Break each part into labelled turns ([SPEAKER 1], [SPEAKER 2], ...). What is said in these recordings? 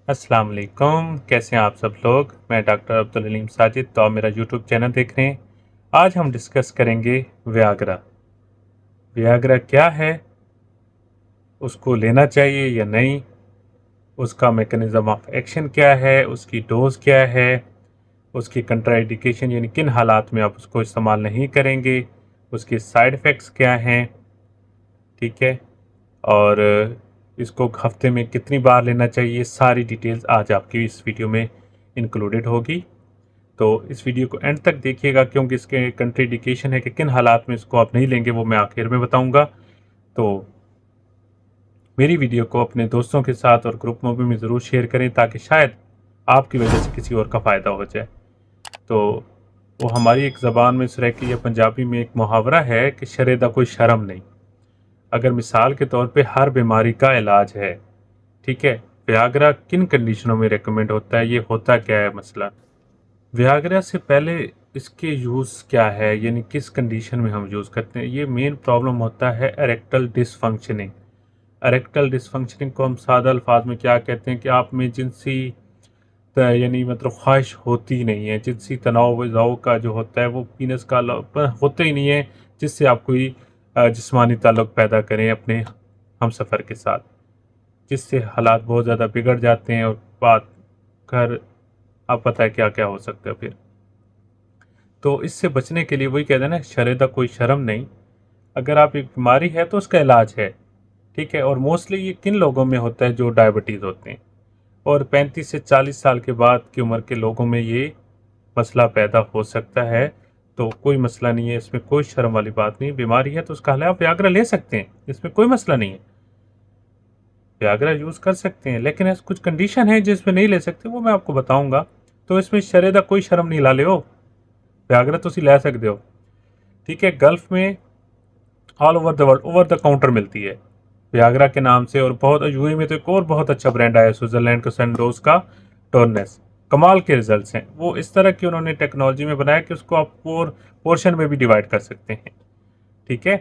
[SPEAKER 1] अस्सलाम वालेकुम। कैसे हैं आप सब लोग। मैं डॉक्टर अब्दुल हलीम साजिद, तो आप मेरा यूट्यूब चैनल देख रहे हैं। आज हम डिस्कस करेंगे वियाग्रा। वियाग्रा क्या है, उसको लेना चाहिए या नहीं, उसका मैकेनिज़्म ऑफ एक्शन क्या है, उसकी डोज क्या है, उसकी कंट्राइंडिकेशन यानी किन हालात में आप उसको इस्तेमाल नहीं करेंगे, उसके साइड इफ़ेक्ट्स क्या हैं, ठीक है। और इसको हफ्ते में कितनी बार लेना चाहिए, सारी डिटेल्स आज आपकी इस वीडियो में इंक्लूडेड होगी। तो इस वीडियो को एंड तक देखिएगा, क्योंकि इसके कंट्रीडिकेशन है कि किन हालात में इसको आप नहीं लेंगे, वो मैं आखिर में बताऊंगा। तो मेरी वीडियो को अपने दोस्तों के साथ और ग्रुप में भी ज़रूर शेयर करें, ताकि शायद आपकी वजह से किसी और का फ़ायदा हो जाए। तो वो हमारी एक ज़बान में सराइकी या पंजाबी में एक मुहावरा है कि शरे दा कोई शर्म नहीं। अगर मिसाल के तौर पे हर बीमारी का इलाज है, ठीक है। वियाग्रा किन कंडीशनों में रेकमेंड होता है, ये होता क्या है मसला। वियाग्रा से पहले इसके यूज़ क्या है, यानी किस कंडीशन में हम यूज़ करते हैं। ये मेन प्रॉब्लम होता है एरेक्टल डिसफंक्शनिंग। एरेक्टल डिसफंक्शनिंग को हम सादा अल्फाज में क्या कहते हैं कि आप में जिनसी यानी मतलब ख्वाहिश होती नहीं है, जिनसी तनाव वज़ाव का जो होता है वो पीनस का होता ही नहीं है, जिससे आप कोई जिस्मानी ताल्लुक़ पैदा करें अपने हमसफ़र के साथ, जिससे हालात बहुत ज़्यादा बिगड़ जाते हैं और बात घर आप पता है क्या क्या हो सकता है फिर। तो इससे बचने के लिए वही कहते हैं ना, शरे दा कोई शर्म नहीं। अगर आप एक बीमारी है तो उसका इलाज है, ठीक है। और मोस्टली ये किन लोगों में होता है जो डायबिटीज़ होते हैं, और 35 से 40 साल के बाद की उम्र के लोगों में ये मसला पैदा हो सकता है। तो कोई मसला नहीं है, इसमें कोई शर्म वाली बात नहीं। बीमारी है तो उसका हल है, आप व्याग्रा ले सकते हैं, इसमें कोई मसला नहीं है। व्याग्रा यूज़ कर सकते हैं, लेकिन ऐसे कुछ कंडीशन है जिसमें नहीं ले सकते, वो मैं आपको बताऊंगा। तो इसमें शरे दा कोई शर्म नहीं ला ले हो, व्याग्रा तुसी लै सकते हो, ठीक है। गल्फ में all over the world over the counter मिलती है वियाग्रा के नाम से। और बहुत यूएई में तो एक और बहुत अच्छा ब्रांड आया है स्विट्जरलैंड का, सैंडोज का टोरनेस। कमाल के रिजल्ट्स हैं, वो इस तरह की उन्होंने टेक्नोलॉजी में बनाया कि उसको आप पोर्शन में भी डिवाइड कर सकते हैं, ठीक है।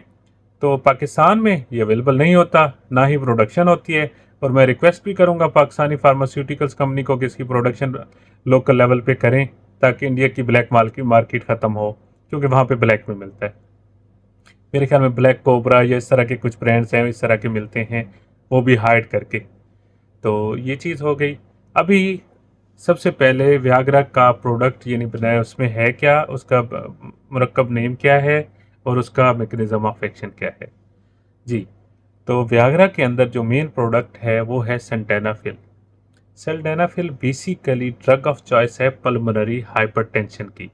[SPEAKER 1] तो पाकिस्तान में ये अवेलेबल नहीं होता, ना ही प्रोडक्शन होती है। और मैं रिक्वेस्ट भी करूंगा पाकिस्तानी फार्मास्यूटिकल्स कंपनी को कि इसकी प्रोडक्शन लोकल लेवल पे करें, ताकि इंडिया की ब्लैक माल की मार्केट ख़त्म हो, क्योंकि वहाँ पे ब्लैक में मिलता है। मेरे ख्याल में ब्लैक कोबरा या इस तरह के कुछ ब्रांड्स हैं, इस तरह के मिलते हैं, वो भी हाइड करके। तो ये चीज़ हो गई। अभी सबसे पहले वियाग्रा का प्रोडक्ट यानी बनाया उसमें है क्या, उसका मुरक्कब नेम क्या है, और उसका मैकेनिज्म ऑफ एक्शन क्या है। जी, तो वियाग्रा के अंदर जो मेन प्रोडक्ट है वो है sildenafil. Sildenafil basically drug of choice है पल्मोनरी हाइपरटेंशन की।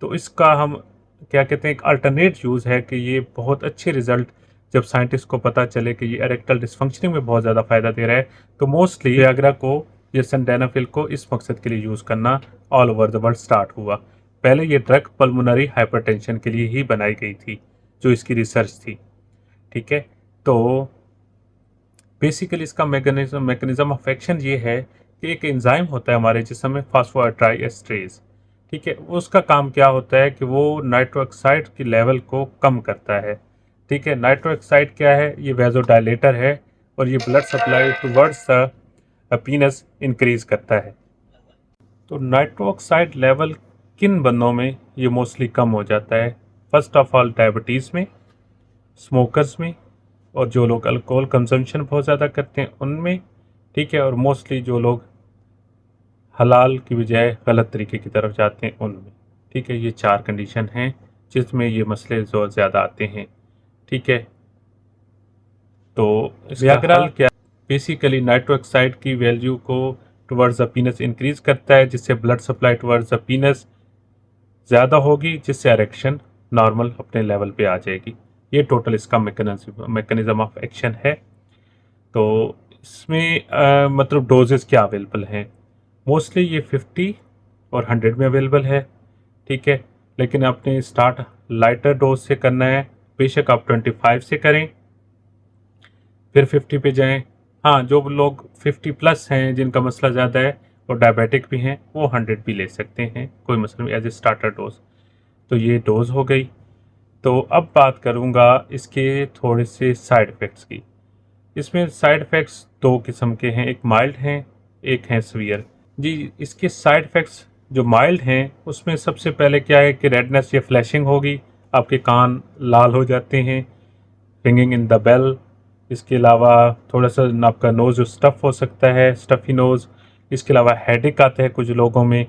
[SPEAKER 1] तो इसका हम क्या कहते हैं, एक अल्टरनेट यूज़ है कि ये बहुत अच्छे रिजल्ट, जब साइंटिस्ट को पता चले कि ये एरेक्टल डिसफंक्शनिंग में बहुत ज़्यादा फ़ायदा दे रहा है, तो मोस्टली वियाग्रा को या सिल्डेनाफिल को इस मकसद के लिए यूज़ करना all over the world start हुआ। पहले ये ड्रग पल्मोनरी हाइपरटेंशन के लिए ही बनाई गई थी, जो इसकी रिसर्च थी, ठीक है। तो बेसिकली इसका मैकेनिज्म ऑफ एक्शन ये है कि एक एंजाइम होता है हमारे जिस्म में, फास्फोट्राइएस्ट्रेज, ठीक है। उसका काम क्या होता है कि वो नाइट्रिक ऑक्साइड की लेवल को कम करता है, ठीक है। नाइट्रिक ऑक्साइड क्या है, ये वेजोडाइलेटर है, और ये blood supply towards the पीनस increase करता है। तो नाइट्रिक ऑक्साइड लेवल किन बंदों में ये मोस्टली कम हो जाता है, फर्स्ट ऑफ ऑल डायबिटीज़ में, स्मोकर्स में, और जो लोग अल्कोहल कंजम्पशन बहुत ज़्यादा करते हैं उनमें, ठीक है। और मोस्टली जो लोग हलाल की बजाय गलत तरीके की तरफ जाते हैं उनमें, ठीक है। ये 4 कंडीशन हैं जिसमें ये मसले जो ज़्यादा आते हैं, ठीक है। तो वियाग्रा हल क्या, बेसिकली नाइट्रिक ऑक्साइड की वैल्यू को टुवर्ड्स द पीनस इंक्रीज करता है, जिससे ब्लड सप्लाई टुवर्ड्स द पीनस ज़्यादा होगी, जिससे एरेक्शन नॉर्मल अपने लेवल पे आ जाएगी। ये टोटल इसका मैकेनिज्म ऑफ एक्शन है। तो इसमें मतलब डोजेस क्या अवेलेबल हैं, मोस्टली ये 50 और 100 में अवेलेबल है, ठीक है। लेकिन आपने स्टार्ट लाइटर डोज से करना है, बेशक आप 25 से करें, फिर 50 पे जाएं। हाँ, जो लोग 50 प्लस हैं, जिनका मसला ज़्यादा है और डायबिटिक भी हैं, वो 100 भी ले सकते हैं, कोई मसला नहीं, एज ए स्टार्टर डोज। तो ये डोज हो गई। तो अब बात करूँगा इसके थोड़े से साइड इफ़ेक्ट्स की। इसमें साइड इफ़ेक्ट्स 2 किस्म के हैं, एक माइल्ड हैं, एक हैं सीवियर। जी, इसके साइड इफ़ेक्ट्स जो माइल्ड हैं उसमें सबसे पहले क्या है कि रेडनेस या फ्लैशिंग होगी, आपके कान लाल हो जाते हैं, रिंगिंग इन द बेल। इसके अलावा थोड़ा सा आपका नोज़ स्टफ़ हो सकता है, स्टफ़ी नोज़। इसके अलावा हेडेक आता है कुछ लोगों में,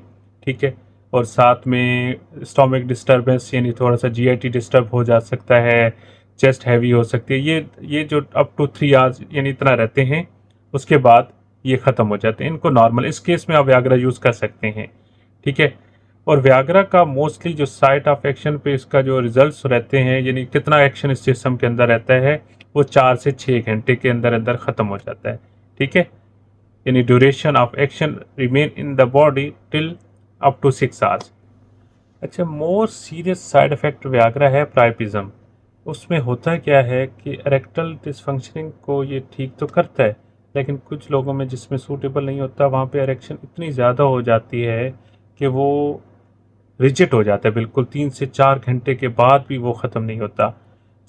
[SPEAKER 1] ठीक है। और साथ में स्टोमक डिस्टर्बेंस यानी थोड़ा सा जीआईटी डिस्टर्ब हो जा सकता है, चेस्ट हैवी हो सकती है। ये जो अप टू 3 आवर्स यानी इतना रहते हैं, उसके बाद ये ख़त्म हो जाते हैं। इनको नॉर्मल, इस केस में आप व्याग्रा यूज़ कर सकते हैं, ठीक है। और व्याग्रा का मोस्टली जो साइट ऑफ एक्शन पे इसका जो रिजल्ट्स रहते हैं, यानी कितना एक्शन इस सिस्टम के अंदर रहता है, वो 4 से 6 घंटे के अंदर अंदर ख़त्म हो जाता है, ठीक है। यानी duration of action remain in the body till up to 6 hours. अच्छा, more serious side effect Viagra है प्राइपिज्म। उसमें होता क्या है कि इरेक्टल डिसफंक्शनिंग को ये ठीक तो करता है, लेकिन कुछ लोगों में जिसमें सूटेबल नहीं होता वहाँ पे इरेक्शन इतनी ज़्यादा हो जाती है कि वो रिजिड हो जाता है बिल्कुल, 3 से 4 घंटे के बाद भी वो ख़त्म नहीं होता,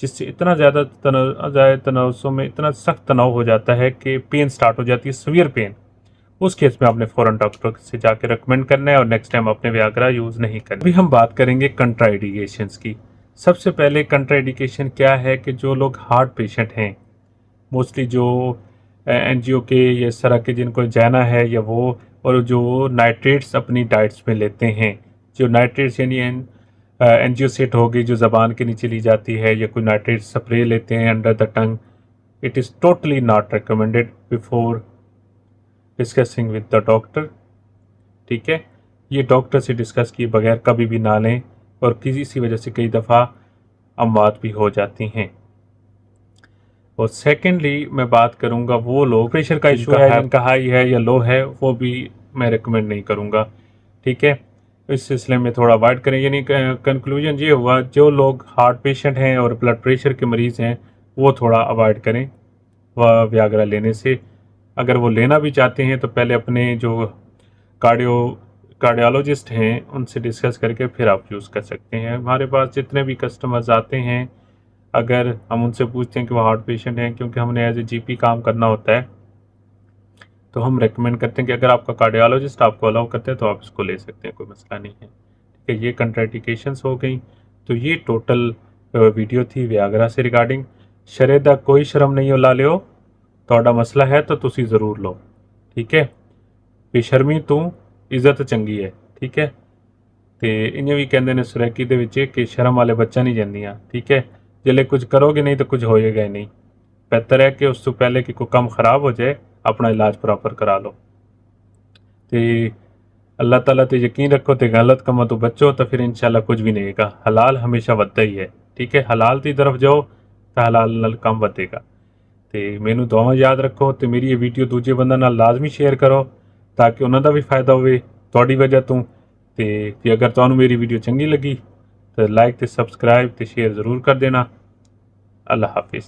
[SPEAKER 1] जिससे इतना ज़्यादा तनावों में इतना सख्त तनाव हो जाता है कि पेन स्टार्ट हो जाती है, सीवियर पेन। उस केस में आपने फ़ौरन डॉक्टर से जाके रेकमेंड करना है और नेक्स्ट टाइम अपने व्याग्रा यूज़ नहीं करना। अभी हम बात करेंगे कंट्राइंडिकेशंस की। सबसे पहले कंट्राइंडिकेशन क्या है कि जो लोग हार्ट पेशेंट हैं, मोस्टली जो एनजीओ के या इस तरह के जिनको जाना है या वो, और जो नाइट्रेट्स अपनी डाइट्स में लेते हैं, जो नाइट्रेट्स यानी एंजियोसेट होगी जो ज़बान के नीचे ली जाती है, या कोई नाइट्रेट स्प्रे लेते हैं under the tongue, it is totally not recommended before discussing with the doctor, ठीक है। ये डॉक्टर से डिस्कस किए बगैर कभी भी ना लें, और किसी सी वजह से कई दफ़ा अमवात भी हो जाती हैं। और सेकेंडली मैं बात करूँगा वो लोग प्रेशर का इशू है, जिनका हाई है या लो है, वो भी मैं रिकमेंड नहीं करूँगा, ठीक है। इस सिलसिले में थोड़ा अवॉइड करें। यानी कंक्लूजन ये हुआ, जो लोग हार्ट पेशेंट हैं और ब्लड प्रेशर के मरीज़ हैं वो थोड़ा अवॉइड करें वह व्याग्रा लेने से। अगर वो लेना भी चाहते हैं तो पहले अपने जो कार्डियोलॉजिस्ट हैं उनसे डिस्कस करके फिर आप यूज़ कर सकते हैं। हमारे पास जितने भी कस्टमर्स आते हैं, अगर हम उनसे पूछते हैं कि वो हार्ट पेशेंट हैं, क्योंकि हमने एज ए जीपी काम करना होता है, तो हम रेकमेंड करते हैं कि अगर आपका कार्डियोलॉजिस्ट आपको अलाउ करते हैं तो आप इसको ले सकते हैं, कोई मसला नहीं है, ठीक है। ये कंट्राइंडिकेशंस हो गई। तो ये टोटल वीडियो थी व्याग्रा से रिगार्डिंग। शरे दा कोई शर्म नहीं हो ला लियो, ਤੁਹਾਡਾ ਮਸਲਾ है तो ਤੁਸੀਂ ज़रूर लो, ठीक है। बेशर्मी तू इज़्ज़त चंगी है, ठीक है। तो इ'यां भी कहते हैं सुरैकी दे विच कि शर्म वाले बच्चा नहीं जांदियां, ठीक है। जिसले कुछ करोगे नहीं तो कुछ होएगा ही नहीं। बेहतर है कि उस तो पहले कि कोई काम ख़राब हो जाए अपना इलाज प्रॉपर करा लो। तो अल्लाह ताला ते यकीन रखो तो गलत कामों तो बचो, तो फिर इंशाल्लाह कुछ भी नहीं होगा। हलाल हमेशा वधदा ही है, ठीक है। हलाल की तरफ जाओ तो हलाल नाल काम वधेगा। तो मैनू दुआवां याद रखो, तो मेरी ये वीडियो दूजे बंदे नाल लाजमी शेयर करो ताकि उन्हां दा भी फायदा होवे तुहाडी वजह तो। ते अगर तुहानू मेरी वीडियो चंगी लगी तो लाइक तो सब्सक्राइब तो शेयर ज़रूर कर देना। अल्लाह हाफिज़।